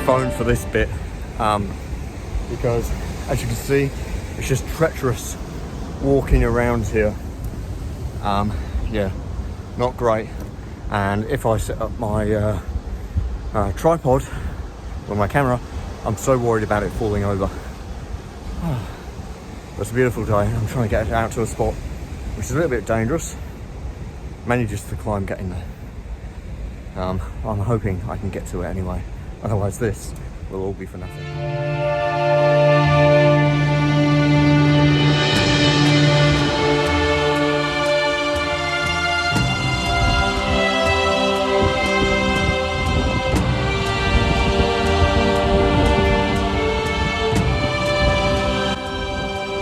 phone for this bit because, as you can see, it's just treacherous walking around here. Yeah, not great. And if I set up my tripod or my camera, I'm so worried about it falling over. It's a beautiful day. I'm trying to get out to a spot which is a little bit dangerous, mainly just the climb getting there. I'm hoping I can get to it anyway, otherwise this will all be for nothing.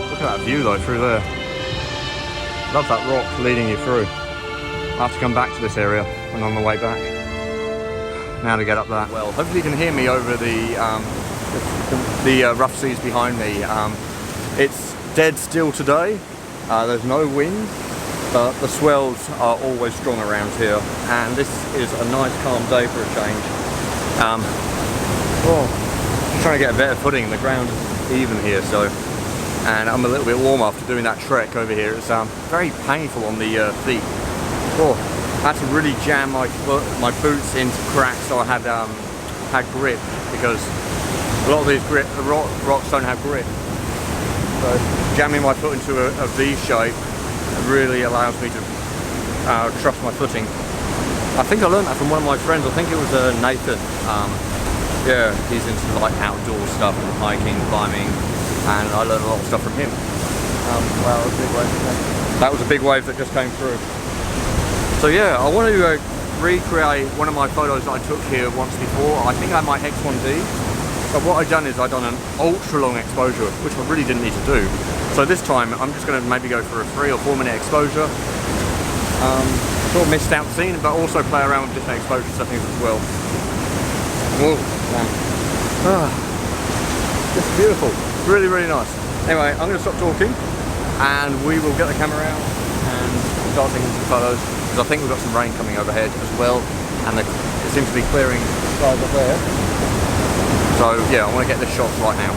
Look at that view though through there. Love that rock leading you through. I'll have to come back to this area when on the way back. Now to get up that well. Hopefully you can hear me over the rough seas behind me. It's dead still today. There's no wind, but the swells are always strong around here. And this is a nice calm day for a change. I'm trying to get a better footing. The ground is even here, so. And I'm a little bit warm after doing that trek over here. It's very painful on the feet. I had to really jam my boots into cracks so I had grip, because a lot of these rocks don't have grip. So jamming my foot into a V shape really allows me to trust my footing. I think I learned that from one of my friends. I think it was Nathan. Yeah, he's into like outdoor stuff and hiking, climbing, and I learned a lot of stuff from him. Wow, that was a big wave. That was a big wave that just came through. So yeah, I want to recreate one of my photos that I took here once before. I think I had my X1D. But what I've done is I've done an ultra long exposure, which I really didn't need to do. So this time I'm just going to maybe go for a 3 or 4 minute exposure. Sort of missed out the scene, but also play around with different exposure settings as well. Whoa, man. It's beautiful. Really, really nice. Anyway, I'm going to stop talking and we will get the camera out and start taking some photos. Because I think we've got some rain coming overhead as well, and it seems to be clearing the skies up there. So yeah, I want to get this shot right now.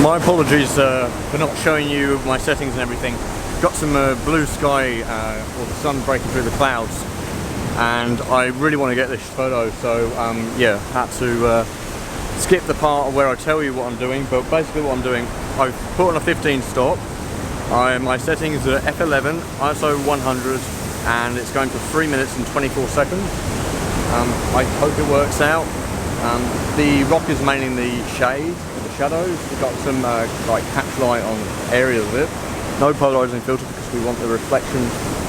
My apologies for not showing you my settings and everything. Got some blue sky, or the sun breaking through the clouds, and I really want to get this photo, so yeah, had to skip the part where I tell you what I'm doing. But basically what I'm doing, I've put on a 15 stop. My settings are F11, ISO 100, and it's going for 3 minutes and 24 seconds. I hope it works out. The rock is mainly in the shade, the shadows. We've got some like patch light on areas of it. No polarizing filter because we want the reflection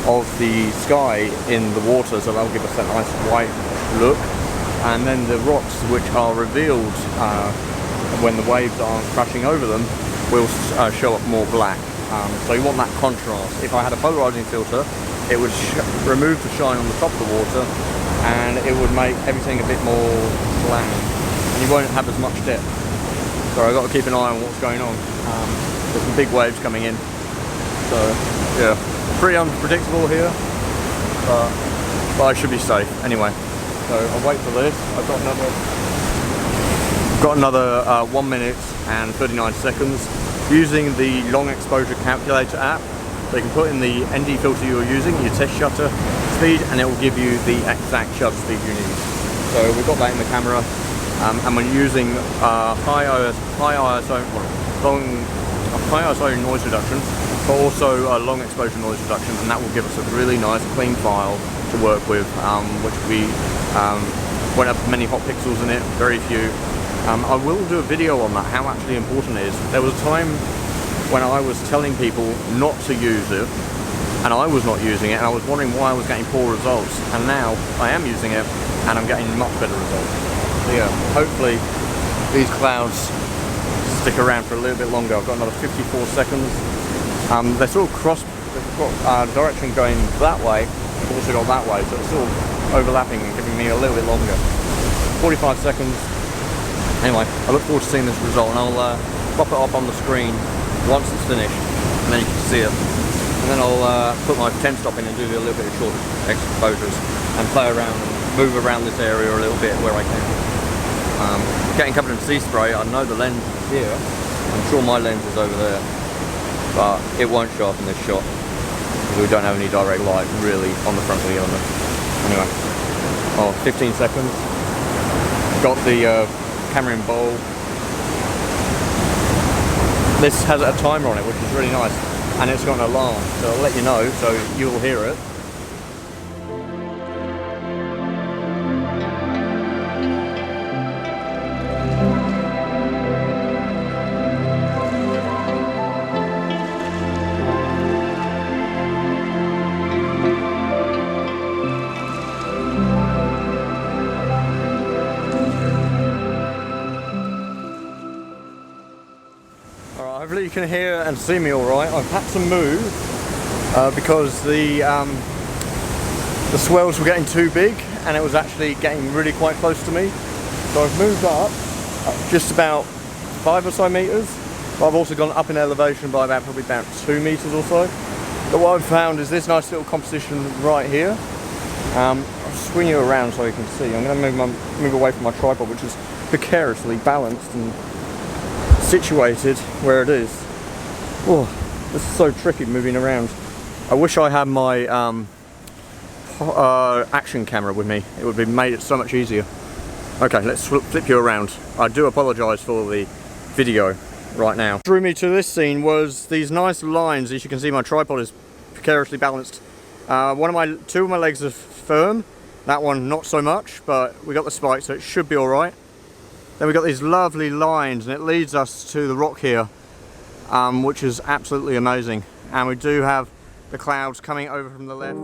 of the sky in the water, so that'll give us that nice white look. And then the rocks, which are revealed when the waves aren't crashing over them, will show up more black. So you want that contrast. If I had a polarizing filter, it would remove the shine on the top of the water, and it would make everything a bit more bland, and you won't have as much depth. So I've got to keep an eye on what's going on. There's some big waves coming in, so yeah, pretty unpredictable here, but I should be safe anyway. So I'll wait for this. I've got another 1 minute and 39 seconds. Using the long exposure calculator app, so you can put in the ND filter you're using, your test shutter speed, and it will give you the exact shutter speed you need. So we've got that in the camera, and we're using high ISO noise reduction, but also long exposure noise reduction, and that will give us a really nice clean file to work with, which we won't have many hot pixels in it, very few. I will do a video on that, how actually important it is. There was a time when I was telling people not to use it, and I was not using it, and I was wondering why I was getting poor results, and now I am using it and I'm getting much better results. So yeah, hopefully these clouds stick around for a little bit longer. I've got another 54 seconds. They're sort of they've got direction going that way, I've also got that way, so it's sort of overlapping and giving me a little bit longer. 45 seconds. Anyway, I look forward to seeing this result, and I'll pop it up on the screen once it's finished, and then you can see it. And then I'll put my 10 stop in and do a little bit of short exposures and play around and move around this area a little bit where I can. Getting covered in sea spray, I know the lens is here. I'm sure my lens is over there, but it won't show up in this shot because we don't have any direct light really on the front wheel. Anyway, 15 seconds. Got the camera in bowl. This has a timer on it, which is really nice, and it's got an alarm, so I'll let you know, so you'll hear it. Hopefully you can hear and see me all right. I've had to move because the swells were getting too big, and it was actually getting really quite close to me. So I've moved up just about 5 or so meters. But I've also gone up in elevation by probably about 2 meters or so. But what I've found is this nice little composition right here. I'll swing you around so you can see. I'm going to move away from my tripod, which is precariously balanced and situated where it is. Oh, this is so tricky moving around. I wish I had my action camera with me. It would have made it so much easier. Okay, let's flip you around. I do apologise for the video right now. What drew me to this scene was these nice lines. As you can see, my tripod is precariously balanced. Two of my legs are firm. That one not so much, but we got the spike, so it should be all right. Then we've got these lovely lines, and it leads us to the rock here, which is absolutely amazing. And we do have the clouds coming over from the left.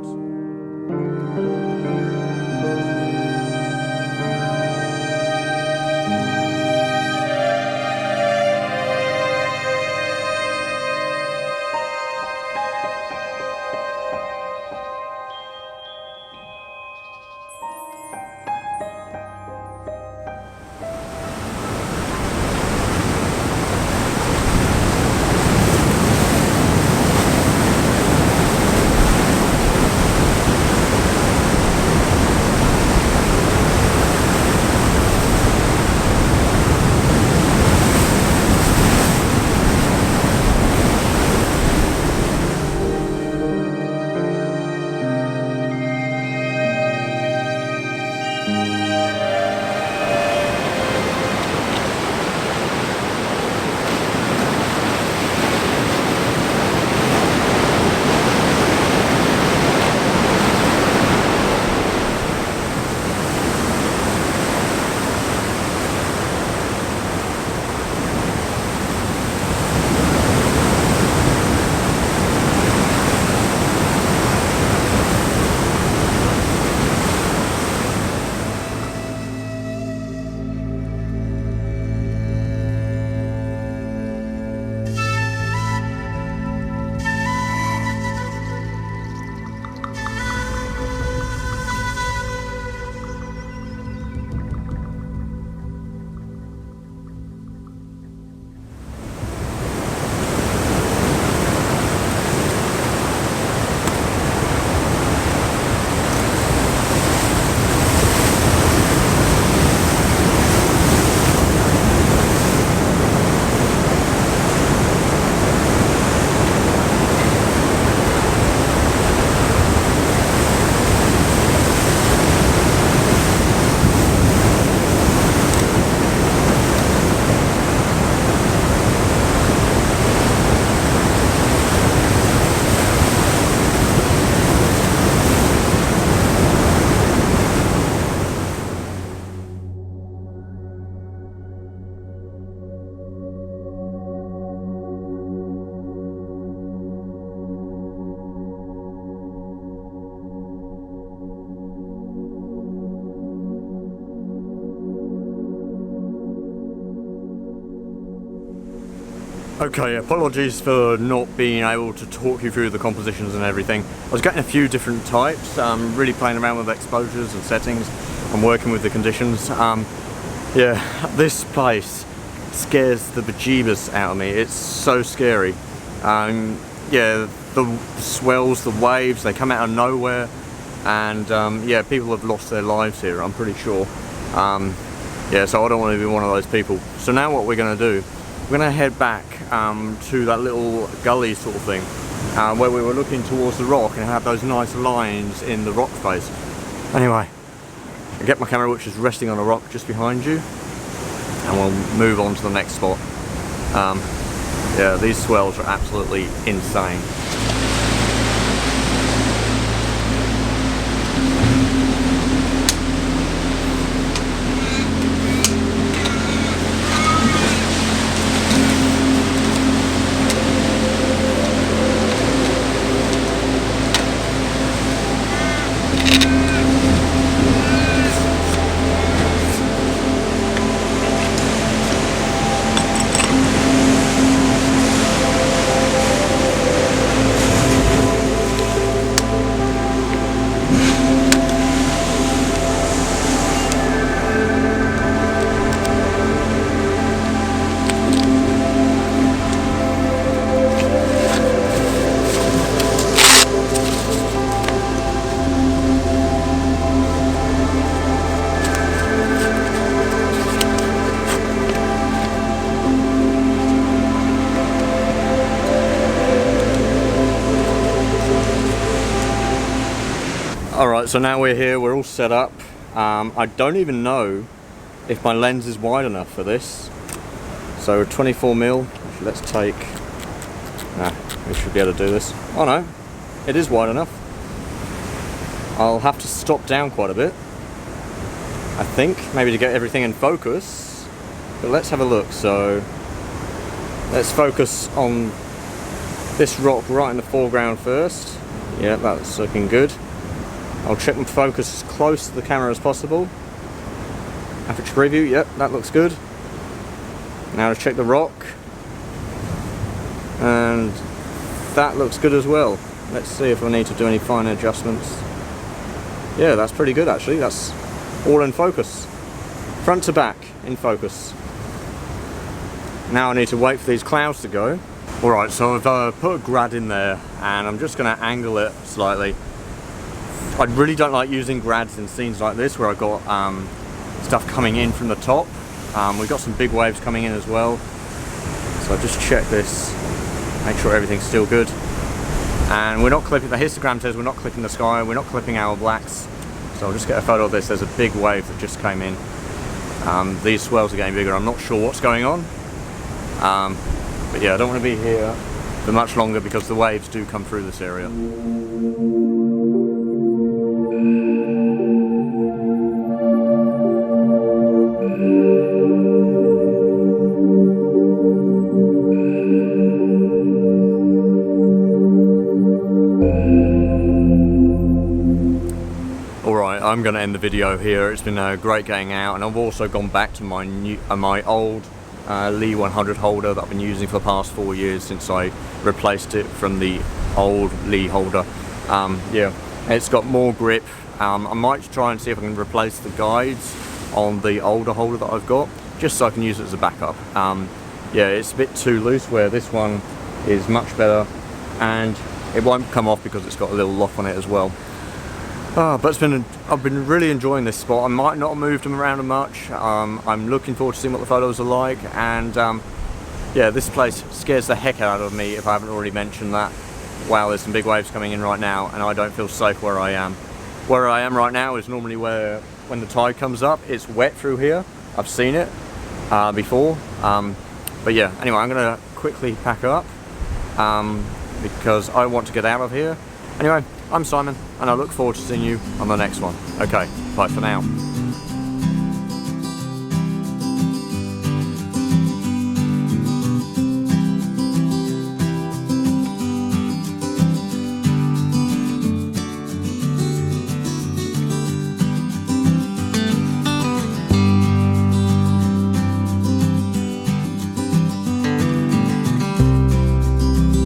Okay, apologies for not being able to talk you through the compositions and everything. I was getting a few different types, really playing around with exposures and settings and working with the conditions. Yeah, this place scares the bejeebus out of me. It's so scary. Yeah, the swells, the waves, they come out of nowhere, and yeah, people have lost their lives here, I'm pretty sure. Yeah, so I don't want to be one of those people. So now what we're going to do, we're going to head back to that little gully sort of thing, where we were looking towards the rock and have those nice lines in the rock face. Anyway, I get my camera, which is resting on a rock just behind you, and we'll move on to the next spot. Yeah, these swells are absolutely insane. Alright, so now we're here, we're all set up. I don't even know if my lens is wide enough for this. So 24mm, let's take... Nah, we should be able to do this. Oh no, it is wide enough. I'll have to stop down quite a bit, I think, maybe to get everything in focus. But let's have a look. So let's focus on this rock right in the foreground first. Yeah, that's looking good. I'll check and focus as close to the camera as possible. Aperture preview, yep, that looks good. Now to check the rock. And that looks good as well. Let's see if I need to do any fine adjustments. Yeah, that's pretty good actually. That's all in focus. Front to back in focus. Now I need to wait for these clouds to go. Alright, so I've put a grad in there and I'm just going to angle it slightly. I really don't like using grads in scenes like this where I've got stuff coming in from the top. We've got some big waves coming in as well. So I just check this, make sure everything's still good. And we're not clipping, the histogram says we're not clipping the sky, we're not clipping our blacks. So I'll just get a photo of this. There's a big wave that just came in. These swells are getting bigger. I'm not sure what's going on. But yeah, I don't want to be here for much longer because the waves do come through this area. I'm going to end the video here. It's been great getting out, and I've also gone back to my new, my old Lee 100 holder that I've been using for the past 4 years since I replaced it from the old Lee holder. Yeah, it's got more grip. I might try and see if I can replace the guides on the older holder that I've got, just so I can use it as a backup. Yeah, it's a bit too loose, where this one is much better, and it won't come off because it's got a little lock on it as well. But I've been really enjoying this spot. I might not have moved them around much. I'm looking forward to seeing what the photos are like, and yeah, this place scares the heck out of me if I haven't already mentioned that. Wow, there's some big waves coming in right now, and I don't feel safe where I am. Where I am right now is normally where, when the tide comes up, it's wet through here. I've seen it before. But yeah, anyway, I'm going to quickly pack up because I want to get out of here. Anyway, I'm Simon, and I look forward to seeing you on the next one. Okay, bye for now.